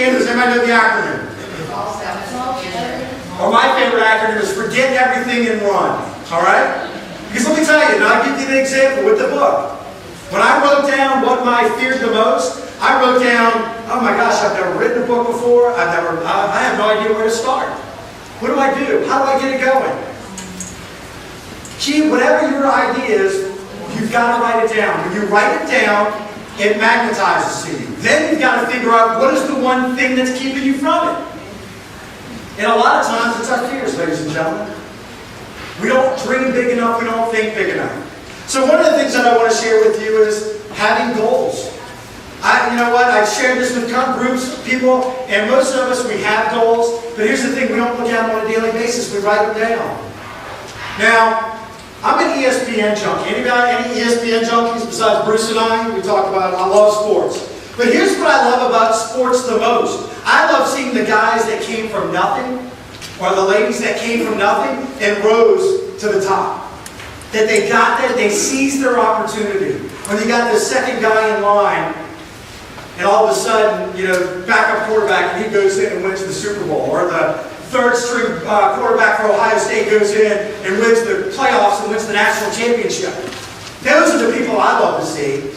acronym. Does anybody know the acronym? Or my favorite acronym is forget everything and run. All right? Because let me tell you, and I'll give you an example with the book. When I wrote down what I feared the most, I wrote down, oh my gosh, I've never written a book before. I have no idea where to start. What do I do? How do I get it going? Gee, whatever your idea is, you've got to write it down. When you write it down, it magnetizes to you. Then you've got to figure out what is the one thing that's keeping you from it. And a lot of times it's our fears, ladies and gentlemen. We don't dream big enough, we don't think big enough. So one of the things that I want to share with you is having goals. You know what, I've shared this with groups of people, and most of us, we have goals, but here's the thing, we don't look at them on a daily basis, we write them down. Now, I'm an ESPN junkie. Anybody, any ESPN junkies besides Bruce and I? We talk about, I love sports. But here's what I love about sports the most. I love seeing the guys that came from nothing, or the ladies that came from nothing and rose to the top. That they got there, they seized their opportunity. When you got the second guy in line, and all of a sudden, you know, backup quarterback, and he goes in and wins the Super Bowl. Or the third string quarterback for Ohio State goes in and wins the playoffs and wins the national championship. Those are the people I love to see.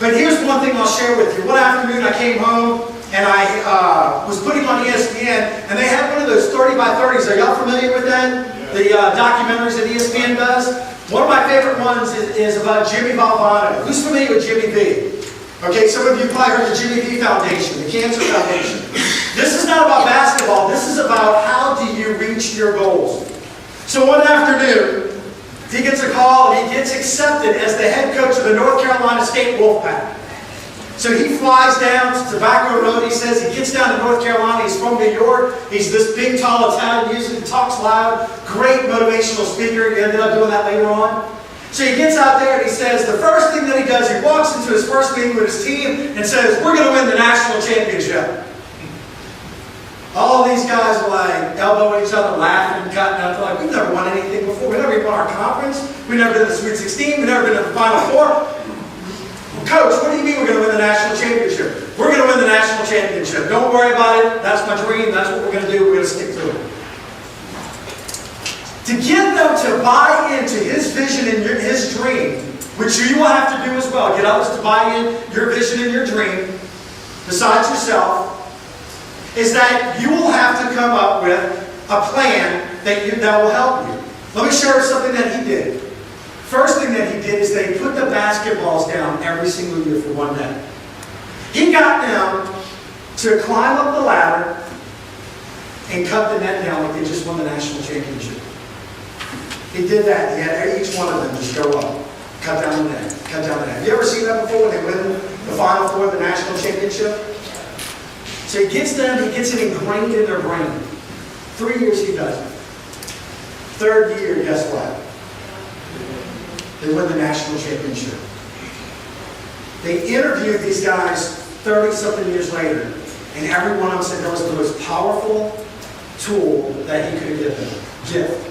But here's one thing I'll share with you. One afternoon I came home and I was putting on ESPN, and they had one of those 30 by 30s. Are y'all familiar with that? The documentaries that ESPN does? One of my favorite ones is about Jimmy Valvano. Who's familiar with Jimmy V? Okay, some of you probably heard the Jimmy V Foundation, the Cancer Foundation. This is not about basketball. This is about how do you reach your goals. So one afternoon, he gets a call and he gets accepted as the head coach of the North Carolina State Wolfpack. So he flies down to Tobacco Road. He says he gets down to North Carolina. He's from New York. He's this big, tall Italian, usually talks loud, great motivational speaker. He ended up doing that later on. So he gets out there and he says, the first thing that he does, he walks into his first meeting with his team and says, we're going to win the national championship. All these guys were like elbowing each other, laughing, cutting up. They're like, we've never won anything before. We've never even won our conference. We've never been to the Sweet 16. We've never been to the Final Four. Coach, what do you mean we're going to win the national championship? We're going to win the national championship. Don't worry about it. That's my dream. That's what we're going to do. We're going to stick to it. To get them to buy into his vision and his dream, which you will have to do as well, get others to buy in your vision and your dream, besides yourself, is that you will have to come up with a plan that will help you. Let me share something that he did. First thing that he did is they put the basketballs down every single year for one day. He got them to climb up the ladder and cut the net down like they just won the national championship. He did that. He had each one of them just go up, cut down the net, cut down the net. Have you ever seen that before when they win the Final Four of the national championship? So he gets them, he gets it ingrained in their brain. 3 years he does it. Third year, guess what? They win the national championship. They interviewed these guys 30-something years later, and every one of them said that was the most powerful tool that he could give them. Gift.